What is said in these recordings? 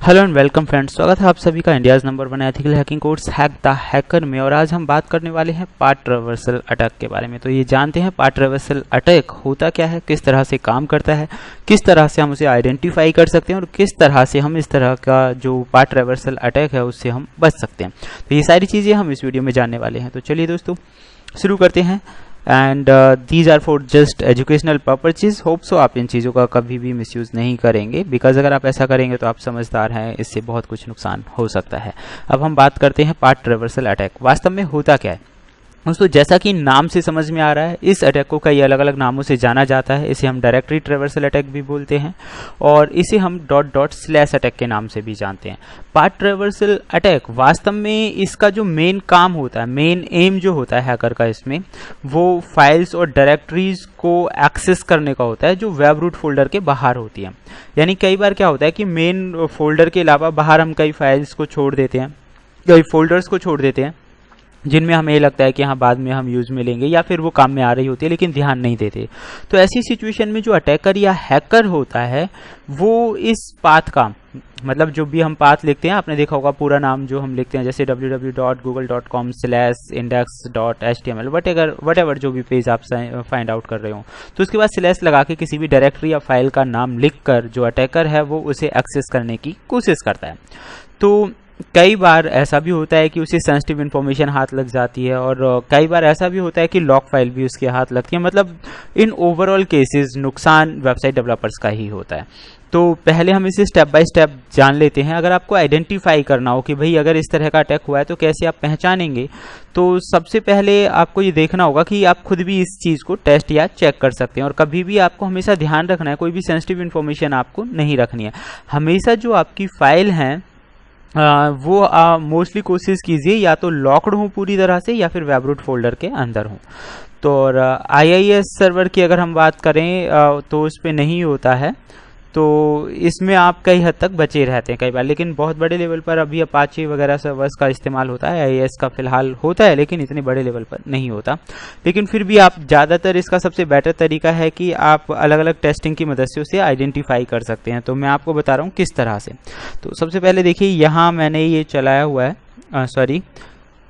Hello and welcome friends, स्वागत है आप सभी का India's number 1 ethical hacking course hack the hacker में। और आज हम बात करने वाले हैं पाथ रिवर्सल अटैक के बारे में। तो ये जानते हैं पाथ रिवर्सल अटैक होता क्या है, किस तरह से काम करता है, किस तरह से हम उसे आइडेंटिफाई कर सकते हैं और किस तरह से हम इस तरह का जो पाथ रिवर्सल अटैक है उससे हम बच सकते हैं। तो ये सारी चीज़ें हम इस वीडियो में जानने वाले हैं। तो चलिए दोस्तों शुरू करते हैं। And these are for just educational purposes. Hope so आप इन चीज़ों का कभी भी मिसयूज़ नहीं करेंगे, बिकॉज अगर आप ऐसा करेंगे तो आप समझदार हैं, इससे बहुत कुछ नुकसान हो सकता है। अब हम बात करते हैं पाथ रिवर्सल अटैक वास्तव में होता क्या है। दोस्तों जैसा कि नाम से समझ में आ रहा है, इस अटैक को कई अलग अलग नामों से जाना जाता है। इसे हम डायरेक्टरी रिवर्सल अटैक भी बोलते हैं और इसे हम / अटैक के नाम से भी जानते हैं। पाथ रिवर्सल अटैक वास्तव में इसका जो मेन काम होता है, मेन एम जो होता है हैकर का इसमें, वो फाइल्स और डायरेक्टरीज को एक्सेस करने का होता है जो वेब रूट फोल्डर के बाहर होती है। यानी कई बार क्या होता है कि मेन फोल्डर के अलावा बाहर हम कई फाइल्स को छोड़ देते हैं, कई फोल्डर्स को छोड़ देते हैं जिनमें हमें लगता है कि हाँ बाद में हम यूज़ में लेंगे या फिर वो काम में आ रही होती है, लेकिन ध्यान नहीं देते। तो ऐसी सिचुएशन में जो अटैकर या हैकर होता है वो इस पाथ का मतलब जो भी हम पाथ लिखते हैं, आपने देखा होगा पूरा नाम जो हम लिखते हैं, जैसे www.google.com/index.html वट जो भी पेज आप फाइंड आउट कर रहे हो, तो उसके बाद स्लैश लगा के किसी भी डायरेक्टरी या फाइल का नाम लिखकर जो अटैकर है वो उसे एक्सेस करने की कोशिश करता है। तो कई बार ऐसा भी होता है कि उसे सेंसिटिव इन्फॉर्मेशन हाथ लग जाती है और कई बार ऐसा भी होता है कि लॉक फाइल भी उसके हाथ लगती है। मतलब इन ओवरऑल केसेस नुकसान वेबसाइट डेवलपर्स का ही होता है। तो पहले हम इसे स्टेप बाय स्टेप जान लेते हैं। अगर आपको आइडेंटिफाई करना हो कि भाई अगर इस तरह का अटैक हुआ है तो कैसे आप पहचानेंगे, तो सबसे पहले आपको ये देखना होगा कि आप खुद भी इस चीज़ को टेस्ट या चेक कर सकते हैं। और कभी भी आपको हमेशा ध्यान रखना है, कोई भी सेंसिटिव इन्फॉर्मेशन आपको नहीं रखनी है। हमेशा जो आपकी फाइल हैं वो मोस्टली कोशिश कीजिए या तो लॉक्ड हो पूरी तरह से या फिर वेब रूट फोल्डर के अंदर हो। तो और IIS सर्वर की अगर हम बात करें तो उस पर नहीं होता है, तो इसमें आप कई हद तक बचे रहते हैं कई बार। लेकिन बहुत बड़े लेवल पर अभी अपाचे वगैरह सर्वर्स का इस्तेमाल होता है, IIS का फिलहाल होता है लेकिन इतने बड़े लेवल पर नहीं होता। लेकिन फिर भी आप ज़्यादातर इसका सबसे बेटर तरीका है कि आप अलग अलग टेस्टिंग की मदद से उसे आइडेंटिफाई कर सकते हैं। तो मैं आपको बता रहा हूँ किस तरह से। तो सबसे पहले देखिए, यहाँ मैंने ये चलाया हुआ है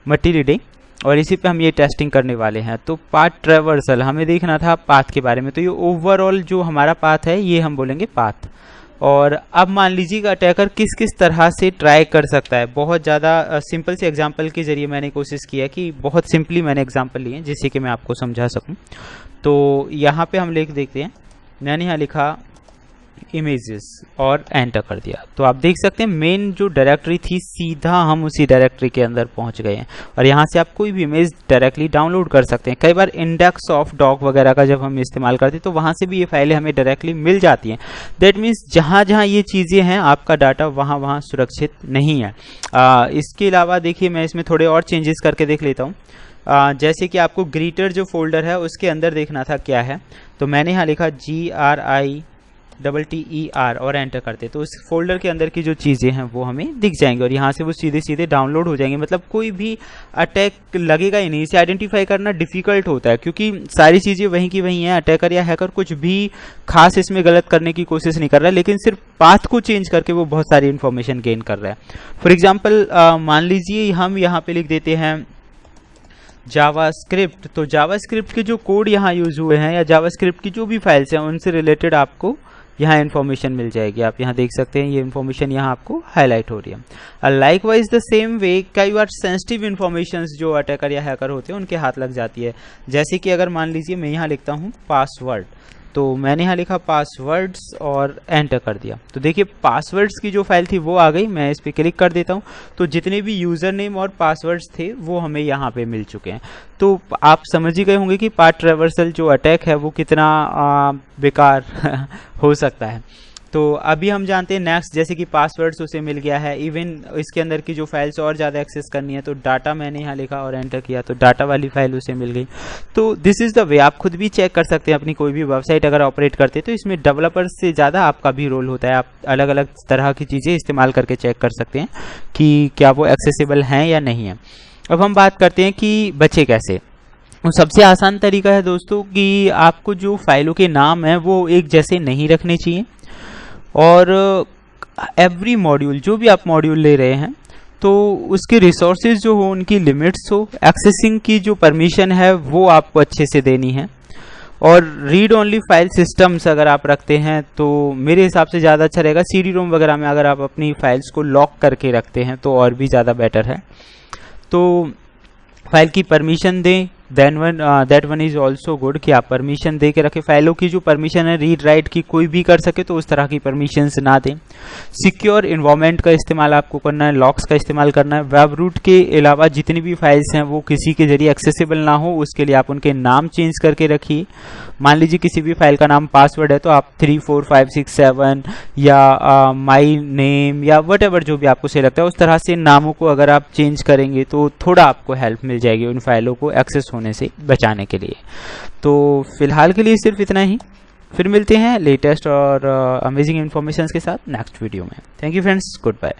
मल्टी रीडिंग और इसी पे हम ये टेस्टिंग करने वाले हैं। तो पाथ रिवर्सल हमें देखना था पाथ के बारे में, तो ये ओवरऑल जो हमारा पाथ है ये हम बोलेंगे पाथ। और अब मान लीजिए कि अटैकर किस किस तरह से ट्राई कर सकता है। बहुत ज़्यादा सिंपल से एग्जांपल के जरिए मैंने कोशिश किया कि बहुत सिंपली मैंने एग्जांपल लिए जिससे कि मैं आपको समझा सकूं। तो यहाँ पे हम लिख देखते हैं, मैंने यहाँ लिखा इमेजेस और एंटर कर दिया। तो आप देख सकते हैं मेन जो डायरेक्टरी थी सीधा हम उसी डायरेक्टरी के अंदर पहुंच गए हैं और यहाँ से आप कोई भी इमेज डायरेक्टली डाउनलोड कर सकते हैं। कई बार इंडेक्स ऑफ डॉक वगैरह का जब हम इस्तेमाल करते हैं तो वहाँ से भी ये फाइलें हमें डायरेक्टली मिल जाती हैं। दैट मीन्स जहाँ जहाँ ये चीज़ें हैं आपका डाटा वहाँ वहाँ सुरक्षित नहीं है। इसके अलावा देखिए मैं इसमें थोड़े और चेंजेस करके देख लेता हूँ। जैसे कि आपको ग्रीटर जो फोल्डर है उसके अंदर देखना था क्या है, तो मैंने यहाँ लिखा GRITTER और एंटर करते तो उस फोल्डर के अंदर की जो चीज़ें हैं वो हमें दिख जाएंगी और यहाँ से वो सीधे सीधे डाउनलोड हो जाएंगे। मतलब कोई भी अटैक लगेगा ही नहीं। इसे आइडेंटिफाई करना डिफिकल्ट होता है क्योंकि सारी चीज़ें वहीं की वहीं हैं। अटैकर या हैकर कुछ भी खास इसमें गलत करने की कोशिश नहीं कर रहा है, लेकिन सिर्फ पाथ को चेंज करके वो बहुत सारी इन्फॉर्मेशन गेन कर रहा है। फॉर एग्जाम्पल मान लीजिए हम यहाँ पे लिख देते हैं जावास्क्रिप्ट। तो जावास्क्रिप्ट के जो कोड यहाँ यूज हुए हैं या जावास्क्रिप्ट की जो भी फाइल्स हैं उनसे रिलेटेड आपको यहाँ इन्फॉर्मेशन मिल जाएगी। आप यहाँ देख सकते हैं ये इन्फॉर्मेशन यहाँ आपको हाईलाइट हो रही है। लाइकवाइज द सेम वे कई बार सेंसिटिव इन्फॉर्मेशन जो अटैकर या हैकर होते हैं उनके हाथ लग जाती है। जैसे कि अगर मान लीजिए मैं यहाँ लिखता हूँ पासवर्ड, तो मैंने यहाँ लिखा पासवर्ड्स और एंटर कर दिया। तो देखिए पासवर्ड्स की जो फाइल थी वो आ गई। मैं इस पर क्लिक कर देता हूँ तो जितने भी यूज़र नेम और पासवर्ड्स थे वो हमें यहाँ पे मिल चुके हैं। तो आप समझ ही गए होंगे कि पाथ रिवर्सल जो अटैक है वो कितना बेकार हो सकता है। तो अभी हम जानते हैं नेक्स्ट, जैसे कि पासवर्ड्स उसे मिल गया है, इवन इसके अंदर की जो फाइल्स और ज़्यादा एक्सेस करनी है तो डाटा मैंने यहाँ लिखा और एंटर किया तो डाटा वाली फाइल उसे मिल गई। तो दिस इज़ द वे आप खुद भी चेक कर सकते हैं अपनी कोई भी वेबसाइट अगर ऑपरेट करते हैं तो इसमें डेवलपर्स से ज़्यादा आपका भी रोल होता है। आप अलग अलग तरह की चीज़ें इस्तेमाल करके चेक कर सकते हैं कि क्या वो एक्सेसिबल हैं या नहीं है। अब हम बात करते हैं कि बचे कैसे। तो सबसे आसान तरीका है दोस्तों कि आपको जो फाइलों के नाम हैं वो एक जैसे नहीं रखने चाहिए और एवरी मॉड्यूल, जो भी आप मॉड्यूल ले रहे हैं, तो उसके रिसोर्सेज जो हो, उनकी लिमिट्स हो, एक्सेसिंग की जो परमिशन है वो आपको अच्छे से देनी है। और रीड ओनली फाइल सिस्टम्स अगर आप रखते हैं तो मेरे हिसाब से ज़्यादा अच्छा रहेगा। सीडी रोम वगैरह में अगर आप अपनी फाइल्स को लॉक करके रखते हैं तो और भी ज़्यादा बेटर है। तो फाइल की परमिशन दें, that one is also good कि आप परमिशन दे के रखें। फाइलों की जो परमिशन है रीड राइट की कोई भी कर सके, तो उस तरह की परमिशंस ना दें। सिक्योर इन्वायरमेंट का इस्तेमाल आपको करना है, लॉक्स का इस्तेमाल करना है। वेब रूट के अलावा जितनी भी फाइल्स हैं वो किसी के जरिए एक्सेसिबल ना हो, उसके लिए आप उनके नाम चेंज करके रखिए। मान लीजिए किसी भी फाइल का नाम पासवर्ड है, तो आप 3 4 5 6 7 या माई नेम या वटएवर जो भी आपको सही लगता है उस तरह से नामों को अगर आप चेंज करेंगे तो थोड़ा आपको हेल्प मिल जाएगी उन फाइलों को एक्सेस होने से बचाने के लिए। तो फिलहाल के लिए सिर्फ इतना ही। फिर मिलते हैं लेटेस्ट और अमेजिंग इन्फॉर्मेशन के साथ नेक्स्ट वीडियो में। Thank you friends, good bye.